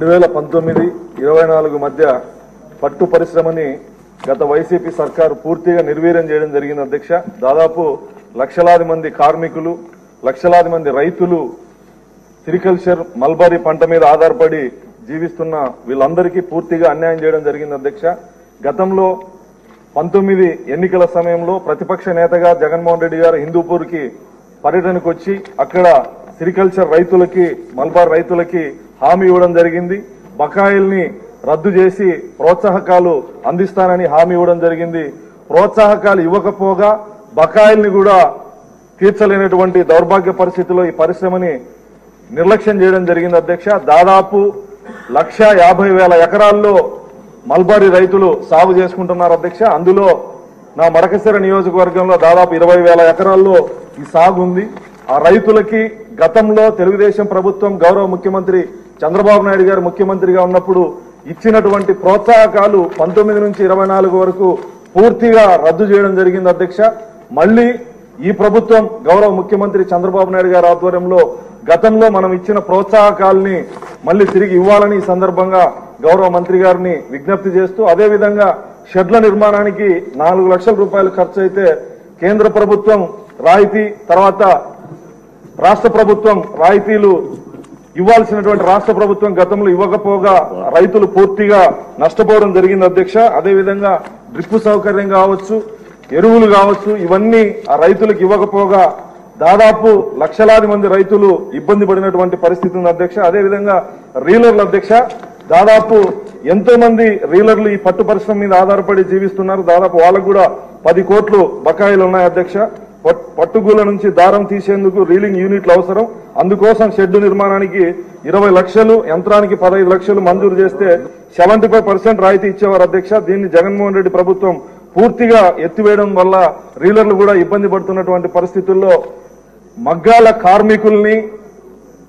2019-24 మధ్య పట్టు పరిశ్రమని గత వైసీపీ సర్కారు పూర్తిగా నిర్వీర్యం చేయడం జరిగింది అధ్యక్ష. దాదాపు లక్షలాది మంది కార్మికులు, లక్షలాది మంది రైతులు సిరికల్చర్ మల్బరీ పంట మీద ఆధారపడి జీవిస్తున్న వీళ్ళందరికీ పూర్తిగా అన్యాయం చేయడం జరిగింది అధ్యక్ష. గతంలో 19 ఎన్నికల సమయంలో ప్రతిపక్ష నేతగా జగన్మోహన్ రెడ్డి గారు హిందూపూర్కి పర్యటనకు వచ్చి అక్కడ సిరికల్చర్ రైతులకి, మల్బార్ రైతులకి హామీ ఇవ్వడం జరిగింది. బకాయిల్ని రద్దు చేసి ప్రోత్సాహకాలు అందిస్తానని హామీ ఇవ్వడం జరిగింది. ప్రోత్సాహకాలు ఇవ్వకపోగా బకాయిల్ని కూడా తీర్చలేనటువంటి దౌర్భాగ్య పరిస్థితిలో ఈ పరిశ్రమని నిర్లక్ష్యం చేయడం జరిగింది అధ్యక్ష. దాదాపు 1,50,000 ఎకరాల్లో మల్బరీ రైతులు సాగు చేసుకుంటున్నారు అధ్యక్ష. అందులో నా మడకశిర నియోజకవర్గంలో దాదాపు 20,000 ఎకరాల్లో ఈ సాగు ఉంది. ఆ రైతులకి గతంలో తెలుగుదేశం ప్రభుత్వం గౌరవ ముఖ్యమంత్రి చంద్రబాబు నాయుడు గారు ముఖ్యమంత్రిగా ఉన్నప్పుడు ఇచ్చినటువంటి ప్రోత్సాహకాలు 19 నుంచి 24 వరకు పూర్తిగా రద్దు చేయడం జరిగింది అధ్యక్ష. మళ్లీ ఈ ప్రభుత్వం గౌరవ ముఖ్యమంత్రి చంద్రబాబు నాయుడు గారి ఆధ్వర్యంలో గతంలో మనం ఇచ్చిన ప్రోత్సాహకాలని మళ్లీ తిరిగి ఇవ్వాలని ఈ సందర్భంగా గౌరవ మంత్రి గారిని విజ్ఞప్తి చేస్తూ, అదేవిధంగా షెడ్ల నిర్మాణానికి 4 లక్షల రూపాయలు ఖర్చు అయితే కేంద్ర ప్రభుత్వం రాయితీ, తర్వాత రాష్ట్ర ప్రభుత్వం రాయితీలు ఇవ్వాల్సినటువంటి రాష్ట్ర ప్రభుత్వం గతంలో ఇవ్వకపోగా రైతులు పూర్తిగా నష్టపోవడం జరిగింది అధ్యక్ష. అదేవిధంగా డ్రిప్ సౌకర్యం కావచ్చు, ఎరువులు కావచ్చు, ఇవన్నీ ఆ రైతులకు ఇవ్వకపోగా దాదాపు లక్షలాది మంది రైతులు ఇబ్బంది పడినటువంటి పరిస్థితి ఉంది అధ్యక్ష. అదేవిధంగా రీలర్లు అధ్యక్ష, దాదాపు ఎంతో మంది రీలర్లు ఈ పట్టు పరిశ్రమ మీద ఆధారపడి జీవిస్తున్నారు. దాదాపు వాళ్ళకు కూడా 10 కోట్లు బకాయిలు ఉన్నాయి అధ్యక్ష. పట్టుగూల నుంచి దారం తీసేందుకు రీలింగ్ యూనిట్లు అవసరం. అందుకోసం షెడ్డు నిర్మాణానికి 20 లక్షలు, యంత్రానికి 15 లక్షలు మంజూరు చేస్తే 75% రాయితీ ఇచ్చేవారు అధ్యక్ష. దీన్ని జగన్మోహన్ రెడ్డి ప్రభుత్వం పూర్తిగా ఎత్తివేయడం వల్ల రీలర్లు కూడా ఇబ్బంది పడుతున్నటువంటి పరిస్థితుల్లో మగ్గాల కార్మికుల్ని,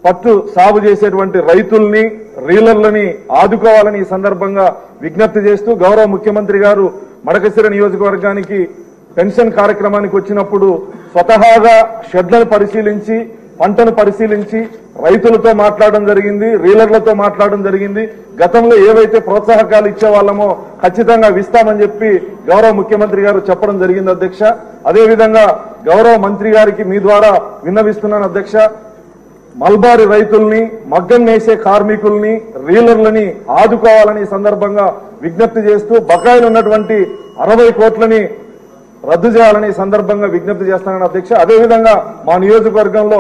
పట్టు సాగు చేసేటువంటి రైతుల్ని, రీలర్లని ఆదుకోవాలని ఈ సందర్భంగా విజ్ఞప్తి చేస్తూ, గౌరవ ముఖ్యమంత్రి గారు మడకశిర నియోజకవర్గానికి పెన్షన్ కార్యక్రమానికి వచ్చినప్పుడు స్వతహాగా షెడ్లను పరిశీలించి, పంటను పరిశీలించి రైతులతో మాట్లాడడం జరిగింది, రీలర్లతో మాట్లాడడం జరిగింది. గతంలో ఏవైతే ప్రోత్సాహకాలు ఇచ్చేవాళ్ళమో ఖచ్చితంగా ఇస్తామని చెప్పి గౌరవ ముఖ్యమంత్రి గారు చెప్పడం జరిగింది అధ్యక్ష. అదేవిధంగా గౌరవ మంత్రి గారికి మీ ద్వారా విన్నవిస్తున్నాను అధ్యక్ష, మల్బారీ రైతుల్ని, మగ్గం నేసే కార్మికుల్ని, రీలర్లని ఆదుకోవాలని ఈ సందర్భంగా విజ్ఞప్తి చేస్తూ బకాయిలు ఉన్నటువంటి 60 కోట్లని రద్దు చేయాలని ఈ సందర్భంగా విజ్ఞప్తి చేస్తానని అధ్యక్ష. అదేవిధంగా మా నియోజకవర్గంలో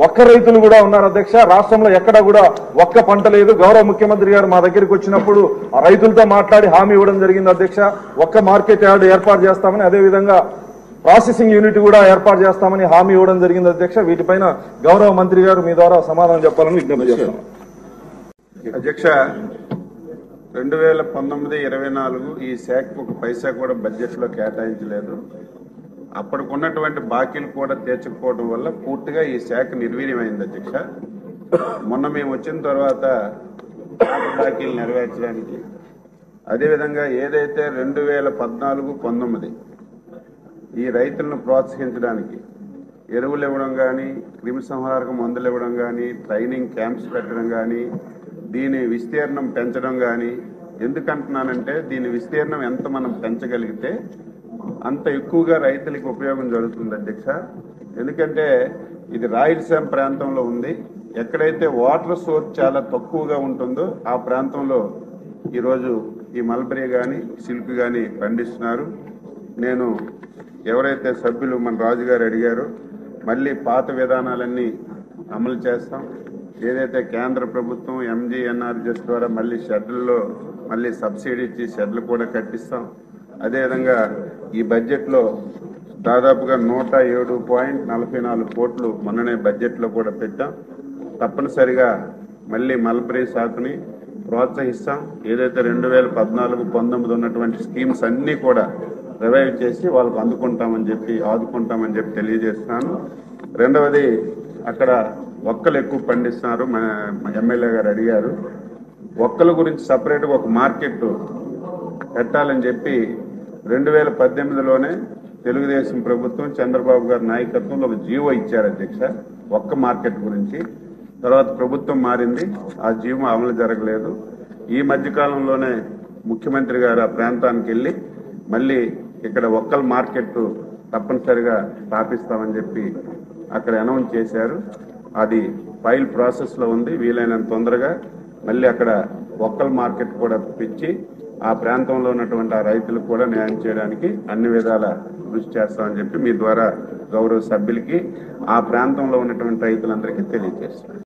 ఒక్క రైతులు కూడా ఉన్నారు అధ్యక్ష. రాష్ట్రంలో ఎక్కడా కూడా ఒక్క పంట లేదు. గౌరవ ముఖ్యమంత్రి గారు మా దగ్గరికి వచ్చినప్పుడు ఆ రైతులతో మాట్లాడి హామీ ఇవ్వడం జరిగింది అధ్యక్ష. ఒక్క మార్కెట్ యార్డ్ ఏర్పాటు చేస్తామని, అదేవిధంగా ప్రాసెసింగ్ యూనిట్ కూడా ఏర్పాటు చేస్తామని హామీ ఇవ్వడం జరిగింది అధ్యక్ష. వీటిపైన గౌరవ మంత్రి గారు మీ ద్వారా సమాధానం చెప్పాలని విజ్ఞప్తి చేస్తాం అధ్యక్ష. 2019-24 ఈ శాఖకు ఒక పైసా కూడా బడ్జెట్ లో కేటాయించలేదు. అప్పటికున్నటువంటి బాకీలు కూడా తీర్చకపోవడం వల్ల పూర్తిగా ఈ శాఖ నిర్వీర్యమైంది అధ్యక్ష. మొన్న మేము వచ్చిన తర్వాత బాకీలు నెరవేర్చడానికి, అదేవిధంగా ఏదైతే 2014-19 ఈ రైతులను ప్రోత్సహించడానికి ఎరువులు ఇవ్వడం కానీ, క్రిమి సంహారక మందులు ఇవ్వడం కానీ, ట్రైనింగ్ క్యాంప్స్ పెట్టడం కానీ, దీని విస్తీర్ణం పెంచడం కానీ. ఎందుకంటున్నానంటే దీని విస్తీర్ణం ఎంత మనం పెంచగలిగితే అంత ఎక్కువగా రైతులకు ఉపయోగం జరుగుతుంది అధ్యక్ష. ఎందుకంటే ఇది రాయలసీమ ప్రాంతంలో ఉంది. ఎక్కడైతే వాటర్ సోర్స్ చాలా తక్కువగా ఉంటుందో ఆ ప్రాంతంలో ఈరోజు ఈ మల్బరీ కానీ, సిల్క్ కానీ పండిస్తున్నారు. నేను ఎవరైతే సభ్యులు మన రాజుగారు అడిగారో మళ్ళీ పాత విధానాలన్నీ అమలు చేస్తాం. ఏదైతే కేంద్ర ప్రభుత్వం MGNRGS ద్వారా మళ్ళీ షెడ్లలో మళ్ళీ సబ్సిడీ ఇచ్చి షెడ్లు కూడా కట్టిస్తాం. అదేవిధంగా ఈ బడ్జెట్లో దాదాపుగా 107.44 కోట్లు మొన్ననే బడ్జెట్లో కూడా పెట్టాం. తప్పనిసరిగా మళ్ళీ మల్బరీ సాగుని ప్రోత్సహిస్తాం. ఏదైతే 2014-19 ఉన్నటువంటి స్కీమ్స్ అన్నీ కూడా రివైవ్ చేసి వాళ్ళకు ఆదుకుంటామని చెప్పి తెలియజేస్తున్నాను. రెండవది, అక్కడ ఒక్కలు ఎక్కువ పండిస్తున్నారు. మన ఎమ్మెల్యే గారు అడిగారు, ఒక్కల గురించి సపరేట్గా ఒక మార్కెట్ పెట్టాలని చెప్పి 2018లోనే తెలుగుదేశం ప్రభుత్వం చంద్రబాబు గారి నాయకత్వంలో ఒక జీవో ఇచ్చారు అధ్యక్ష ఒక్క మార్కెట్ గురించి. తర్వాత ప్రభుత్వం మారింది, ఆ జీవో అమలు జరగలేదు. ఈ మధ్య కాలంలోనే ముఖ్యమంత్రి గారు ఆ ప్రాంతానికి వెళ్ళి మళ్ళీ ఇక్కడ ఒక్కల్ మార్కెట్ తప్పనిసరిగా స్థాపిస్తామని చెప్పి అక్కడ అనౌన్స్ చేశారు. అది ఫైల్ ప్రాసెస్ లో ఉంది. వీలైనంత తొందరగా మళ్ళీ అక్కడ ఒక్కల్ మార్కెట్ కూడా పెంచి ఆ ప్రాంతంలో ఉన్నటువంటి ఆ రైతులకు కూడా న్యాయం చేయడానికి అన్ని విధాల కృషి చేస్తామని చెప్పి మీ ద్వారా గౌరవ సభ్యులకి ఆ ప్రాంతంలో ఉన్నటువంటి రైతులందరికీ తెలియజేస్తారు.